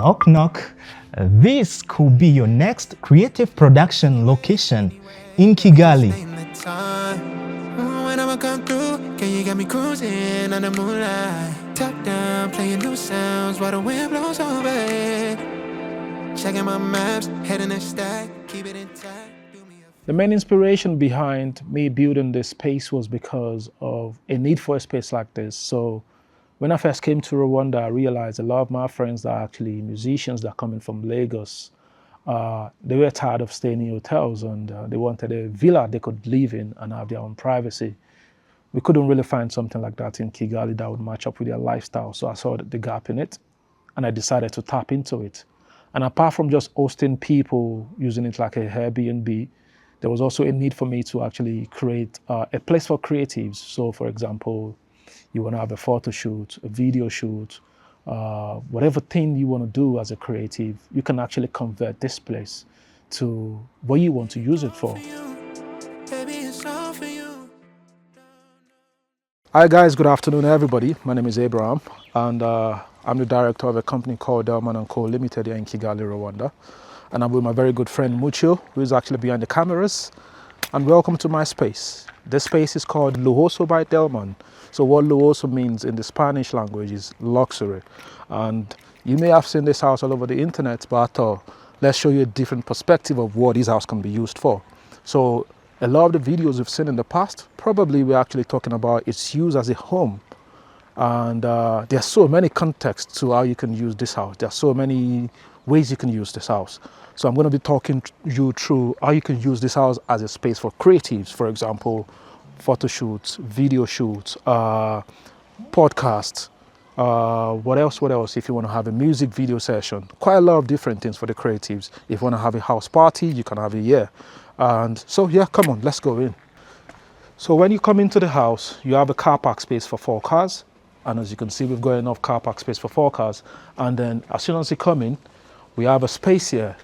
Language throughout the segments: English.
Knock knock. This could be your next creative production location in Kigali. When I'ma come through, can you get me cruising on the moonlight? Top down, playing new sounds while the wind blows over it. Checking my maps, heading a stack, keep it intact. The main inspiration behind me building this space was because of a need for a space like this. So when I first came to Rwanda, I realized a lot of my friends are actually musicians that are coming from Lagos. They were tired of staying in hotels and they wanted a villa they could live in and have their own privacy. We couldn't really find something like that in Kigali that would match up with their lifestyle. So I saw the gap in it and I decided to tap into it. And apart from just hosting people, using it like a Airbnb, there was also a need for me to actually create a place for creatives. So for example, you want to have a photo shoot, a video shoot, whatever thing you want to do as a creative, you can actually convert this place to what you want to use it for. Hi guys, good afternoon everybody. My name is Abraham and I'm the director of a company called Delman Co Limited here in Kigali, Rwanda. And I'm with my very good friend Mucho, who is actually behind the cameras. And welcome to my space. This space is called Luoso by Delman. So what Luoso means in the Spanish language is luxury. And you may have seen this house all over the internet, but let's show you a different perspective of what this house can be used for. So a lot of the videos we've seen in the past, probably we're actually talking about its use as a home. And there's so many contexts to how you can use this house. There are so many ways you can use this house. So I'm going to be talking you through how you can use this house as a space for creatives. For example, photo shoots, video shoots, podcasts, what else? If you want to have a music video session, quite a lot of different things for the creatives. If you want to have a house party, you can have it here. And so yeah, come on, let's go in. So when you come into the house, you have a car park space for 4 cars. And as you can see, we've got enough car park space for 4 cars. And then as soon as you come in, we have a space here.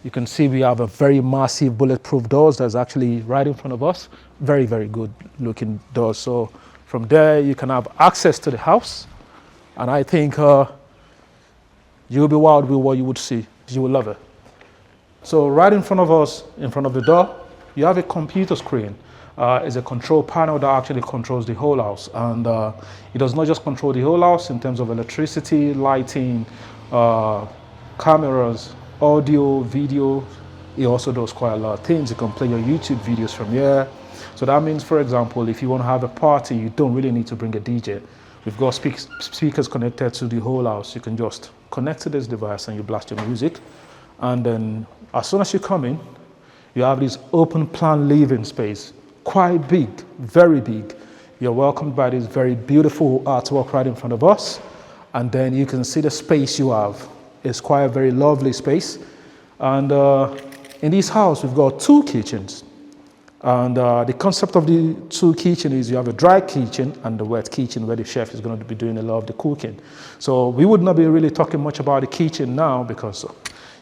You can see we have a very massive bulletproof doors that's actually right in front of us. Very, very good looking doors. So from there, you can have access to the house. And I think you'll be wild with what you would see. You will love it. So right in front of us, in front of the door, you have a computer screen. It's a control panel that actually controls the whole house. And it does not just control the whole house in terms of electricity, lighting, cameras, audio, video. It also does quite a lot of things. You can play your YouTube videos from here. So that means, for example, if you want to have a party, you don't really need to bring a DJ. We've got speakers connected to the whole house. You can just connect to this device and you blast your music. And then as soon as you come in, you have this open plan living space. Quite big, very big. You're welcomed by this very beautiful artwork right in front of us. And then you can see the space you have. It's quite a very lovely space. And in this house, we've got 2 kitchens. And the concept of the 2 kitchens is you have a dry kitchen and the wet kitchen where the chef is going to be doing a lot of the cooking. So we would not be really talking much about the kitchen now because,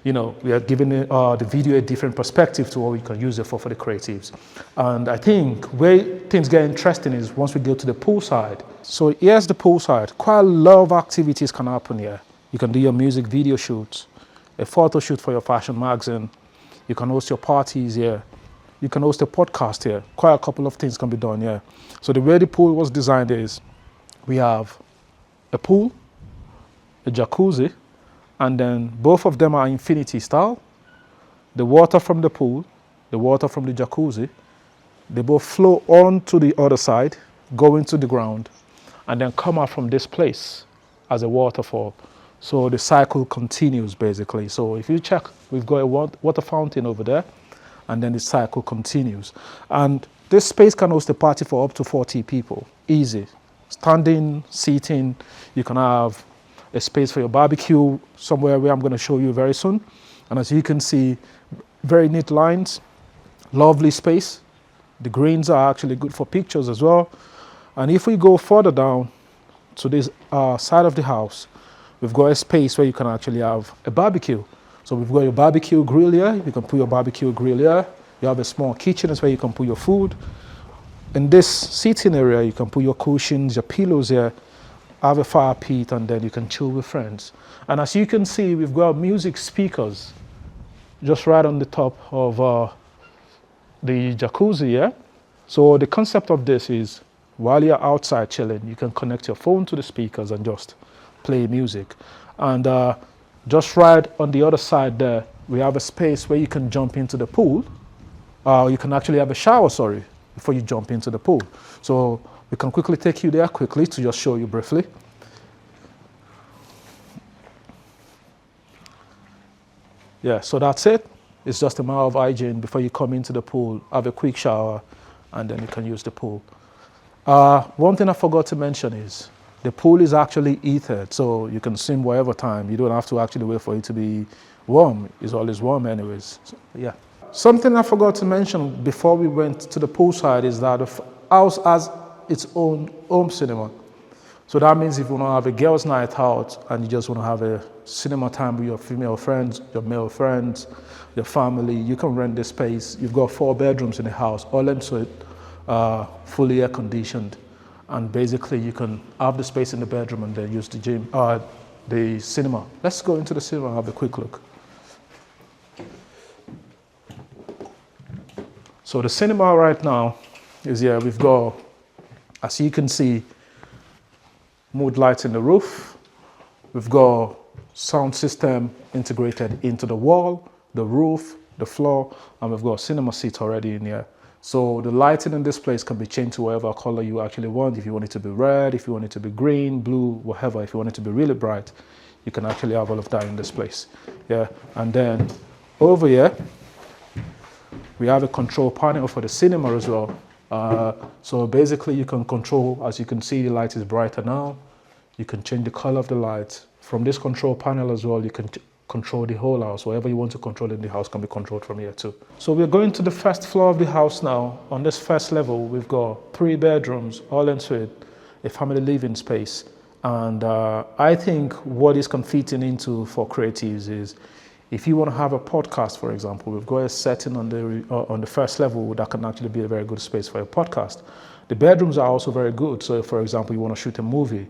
you know, we are giving the video a different perspective to what we can use it for the creatives. And I think where things get interesting is once we go to the pool side. So here's the pool side. Quite a lot of activities can happen here. You can do your music video shoots, a photo shoot for your fashion magazine. You can host your parties here. You can host a podcast here. Quite a couple of things can be done here. So the way the pool was designed is we have a pool, a jacuzzi, and then both of them are infinity style. The water from the pool, the water from the jacuzzi, they both flow on to the other side, go into the ground, and then come out from this place as a waterfall. So the cycle continues basically. So if you check, we've got a water fountain over there, and then the cycle continues. And this space can host a party for up to 40 people, easy. Standing, seating, you can have a space for your barbecue somewhere where I'm going to show you very soon. And as you can see, very neat lines, lovely space. The greens are actually good for pictures as well. And if we go further down to this side of the house, we've got a space where you can actually have a barbecue. So we've got your barbecue grill here. You can put your barbecue grill here. You have a small kitchen, that's where you can put your food. In this seating area, you can put your cushions, your pillows here. have a fire pit, and then you can chill with friends. And as you can see, we've got music speakers just right on the top of the jacuzzi, yeah? So the concept of this is while you're outside chilling, you can connect your phone to the speakers and just play music. And just right on the other side there, we have a space where you can jump into the pool. You can actually have a shower, sorry, before you jump into the pool. So we can quickly take you there quickly to just show you briefly. Yeah, so that's it. It's just a matter of hygiene before you come into the pool, have a quick shower, and then you can use the pool. One thing I forgot to mention is the pool is actually heated, so you can swim whatever time. You don't have to actually wait for it to be warm. It's always warm anyways. So, yeah. Something I forgot to mention before we went to the poolside is that the house has its own home cinema. So that means if you want to have a girls' night out and you just want to have a cinema time with your female friends, your male friends, your family, you can rent this space. You've got 4 bedrooms in the house, all in suite, fully air conditioned. And basically you can have the space in the bedroom and then use the gym, the cinema. Let's go into the cinema and have a quick look. So the cinema right now is here. We've got, as you can see, mood lights in the roof. We've got sound system integrated into the wall, the roof, the floor, and we've got cinema seats already in here. So the lighting in this place can be changed to whatever color you actually want. If you want it to be red, if you want it to be green, blue, whatever, if you want it to be really bright, you can actually have all of that in this place. Yeah, and then over here, we have a control panel for the cinema as well. So basically you can control, as you can see, the light is brighter now. You can change the color of the light. From this control panel as well, you can control the whole house. Whatever you want to control in the house can be controlled from here too. So we're going to the first floor of the house now. On this first level, we've got 3 bedrooms, all en suite, a family living space. And I think what this can fit into for creatives is, if you want to have a podcast, for example, we've got a setting on the first level that can actually be a very good space for a podcast. The bedrooms are also very good. So, for example, you want to shoot a movie,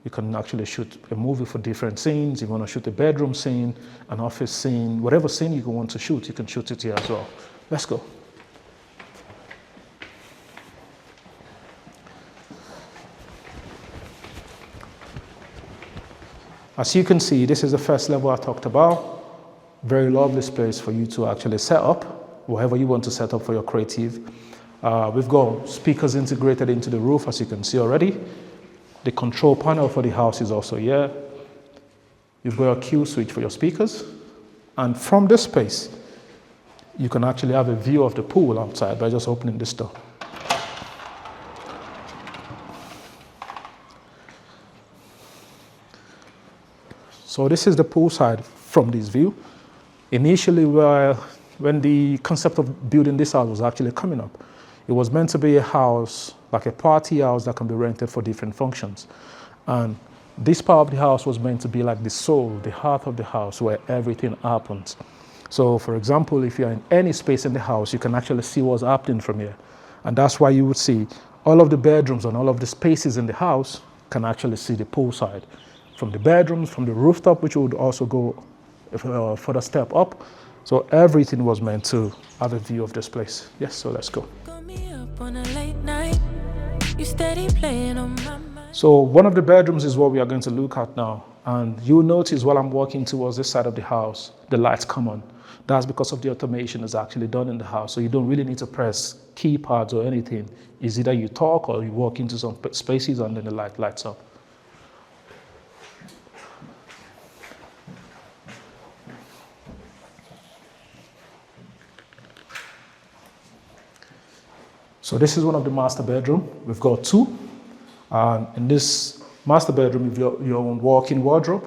you can actually shoot a movie for different scenes. You want to shoot a bedroom scene, an office scene, whatever scene you want to shoot, you can shoot it here as well. Let's go. As you can see, this is the first level I talked about. Very lovely space for you to actually set up, whatever you want to set up for your creative. We've got speakers integrated into the roof, as you can see already. The control panel for the house is also here. You've got a kill switch for your speakers. And from this space, you can actually have a view of the pool outside by just opening this door. So this is the pool side from this view. Initially, when the concept of building this house was actually coming up, it was meant to be a house, like a party house that can be rented for different functions. And this part of the house was meant to be like the soul, the heart of the house, where everything happens. So, for example, if you're in any space in the house, you can actually see what's happening from here. And that's why you would see all of the bedrooms and all of the spaces in the house can actually see the pool side. From the bedrooms, from the rooftop, which would also go further step up. So everything was meant to have a view of this place. Yes, so let's go. So one of the bedrooms is what we are going to look at now. And you'll notice while I'm walking towards this side of the house, the lights come on. That's because of the automation that's actually done in the house. So you don't really need to press keypads or anything. It's either you talk or you walk into some spaces and then the light lights up. So this is one of the master bedroom. We've got 2. In this master bedroom, you've got your own walk-in wardrobe.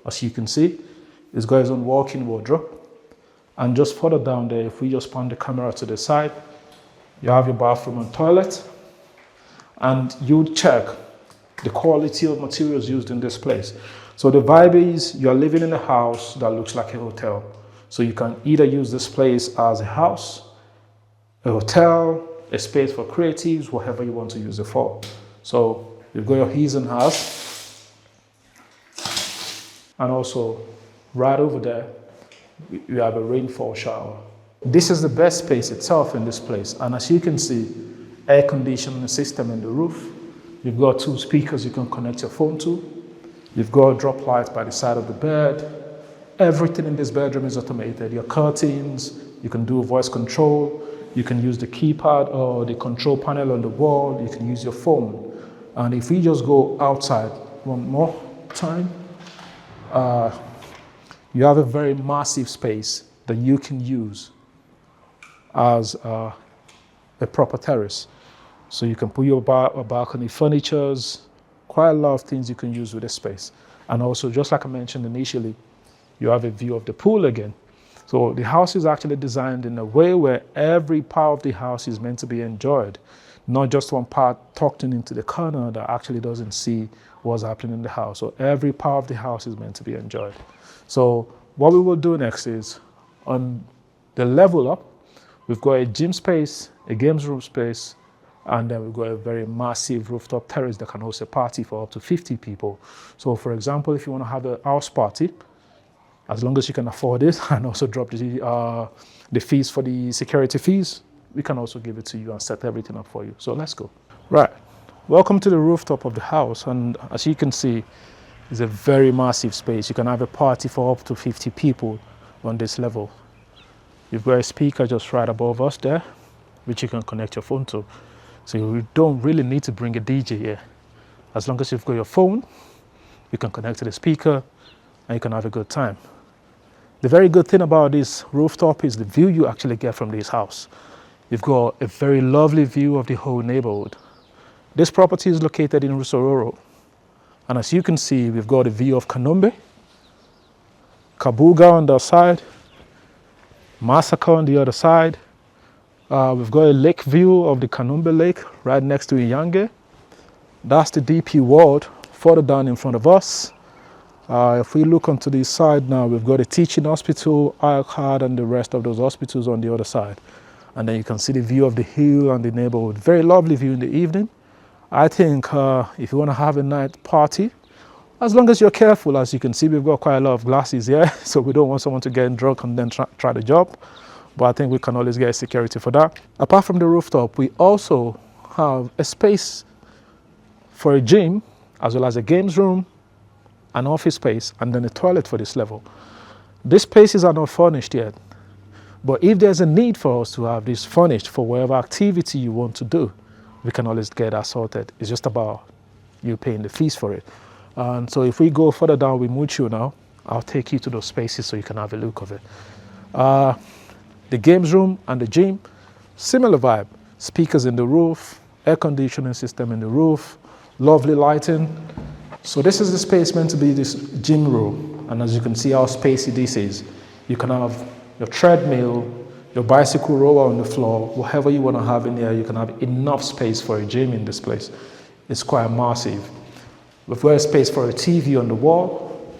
As you can see, it's got its own walk-in wardrobe. And just further down there, if we just pan the camera to the side, you have your bathroom and toilet. And you check the quality of materials used in this place. So the vibe is you're living in a house that looks like a hotel. So you can either use this place as a house, a hotel, a space for creatives, whatever you want to use it for. So you've got your he's and has. And also, right over there, you have a rainfall shower. This is the best space itself in this place. And as you can see, air conditioning system in the roof. You've got 2 speakers you can connect your phone to. You've got drop lights by the side of the bed. Everything in this bedroom is automated. Your curtains, you can do voice control. You can use the keypad or the control panel on the wall. You can use your phone. And if we just go outside one more time, you have a very massive space that you can use as a proper terrace. So you can put your balcony furnitures, quite a lot of things you can use with this space. And also, just like I mentioned initially, you have a view of the pool again. So the house is actually designed in a way where every part of the house is meant to be enjoyed, not just one part tucked into the corner that actually doesn't see what's happening in the house. So every part of the house is meant to be enjoyed. So what we will do next is, on the level up, we've got a gym space, a games room space, and then we've got a very massive rooftop terrace that can host a party for up to 50 people. So for example, if you want to have a house party, as long as you can afford it and also drop the fees for the security fees, we can also give it to you and set everything up for you. So let's go. Right, welcome to the rooftop of the house. And as you can see, it's a very massive space. You can have a party for up to 50 people on this level. You've got a speaker just right above us there, which you can connect your phone to. So you don't really need to bring a DJ here. As long as you've got your phone, you can connect to the speaker and you can have a good time. The very good thing about this rooftop is the view you actually get from this house. You've got a very lovely view of the whole neighborhood. This property is located in Luoso. And as you can see, we've got a view of Kanombe, Kabuga on the side, Masaka on the other side. We've got a lake view of the Kanombe Lake right next to Iyange. That's the DP World further down in front of us. If we look onto the side now, we've got a teaching hospital, ICAD, and the rest of those hospitals on the other side. And then you can see the view of the hill and the neighborhood. Very lovely view in the evening. I think if you want to have a night party, as long as you're careful, as you can see, we've got quite a lot of glasses here, so we don't want someone to get drunk and then try the job. But I think we can always get security for that. Apart from the rooftop, we also have a space for a gym, as well as a games room, an office space, and then a toilet for this level. These spaces are not furnished yet, but if there's a need for us to have this furnished for whatever activity you want to do, we can always get that sorted. It's just about you paying the fees for it. And so if we go further down with Mucho now, I'll take you to those spaces so you can have a look of it. The games room and the gym, similar vibe. Speakers in the roof, air conditioning system in the roof, lovely lighting. So this is the space meant to be this gym room. And as you can see how spacey this is, you can have your treadmill, your bicycle rower on the floor, whatever you want to have in there, you can have enough space for a gym in this place. It's quite massive. We've got a space for a TV on the wall.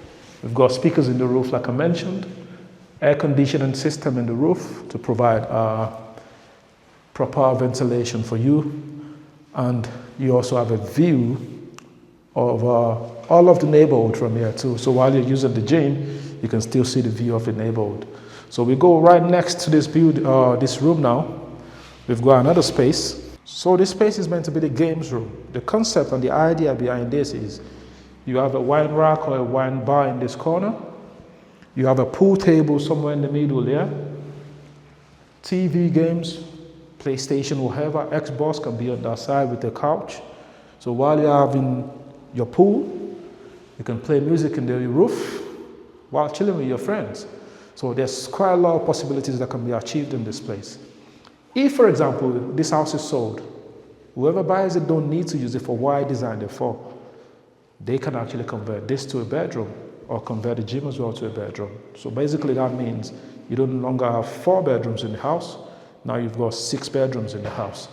We've got speakers in the roof, like I mentioned. Air conditioning system in the roof to provide proper ventilation for you. And you also have a view of all of the neighborhood from here too. So while you're using the gym, you can still see the view of the neighborhood. So we go right next to this this room now. We've got another space. So this space is meant to be the games room. The concept and the idea behind this is you have a wine rack or a wine bar in this corner. You have a pool table somewhere in the middle there. TV games, PlayStation, whatever. Xbox can be on that side with the couch. So while you're having your pool, you can play music in the roof while chilling with your friends. So there's quite a lot of possibilities that can be achieved in this place. If, for example, this house is sold, whoever buys it don't need to use it for what I designed it for. They can actually convert this to a bedroom or convert the gym as well to a bedroom. So basically that means you don't longer have 4 bedrooms in the house. Now you've got 6 bedrooms in the house.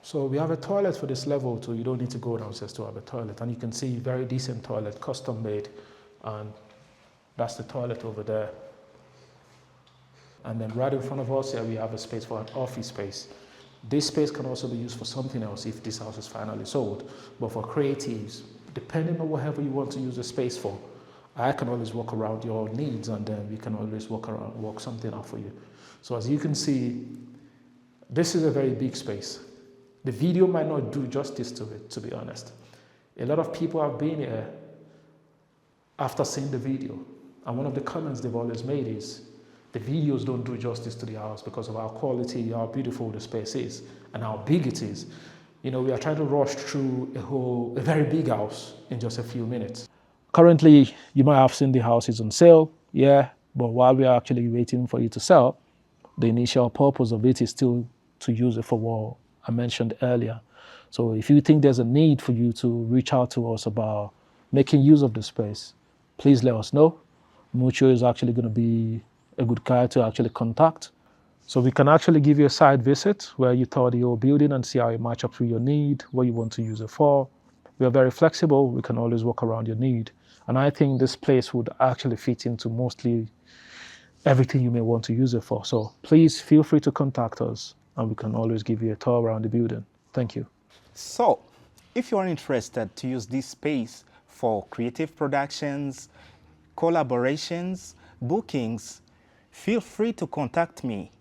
So we have a toilet for this level too. You don't need to go downstairs to have a toilet. And you can see very decent toilet, custom made. And that's the toilet over there. And then right in front of us here, we have a space for an office space. This space can also be used for something else if this house is finally sold. But for creatives, depending on whatever you want to use the space for, I can always work around your needs, and then we can always work something out for you. So as you can see, this is a very big space. The video might not do justice to it, to be honest. A lot of people have been here after seeing the video, and one of the comments they've always made is, the videos don't do justice to the house because of how quality, how beautiful the space is, and how big it is. You know, we are trying to rush through a very big house in just a few minutes. Currently, you might have seen the house is on sale, yeah, but while we are actually waiting for it to sell, the initial purpose of it is still to use it for what I mentioned earlier. So if you think there's a need for you to reach out to us about making use of the space, please let us know. Mucho is actually going to be a good guy to actually contact. So we can actually give you a site visit where you tour the whole building and see how it matches up to your need, what you want to use it for. We are very flexible. We can always work around your need. And I think this place would actually fit into mostly everything you may want to use it for. So please feel free to contact us and we can always give you a tour around the building. Thank you. So, if you are interested to use this space for creative productions, collaborations, bookings, feel free to contact me.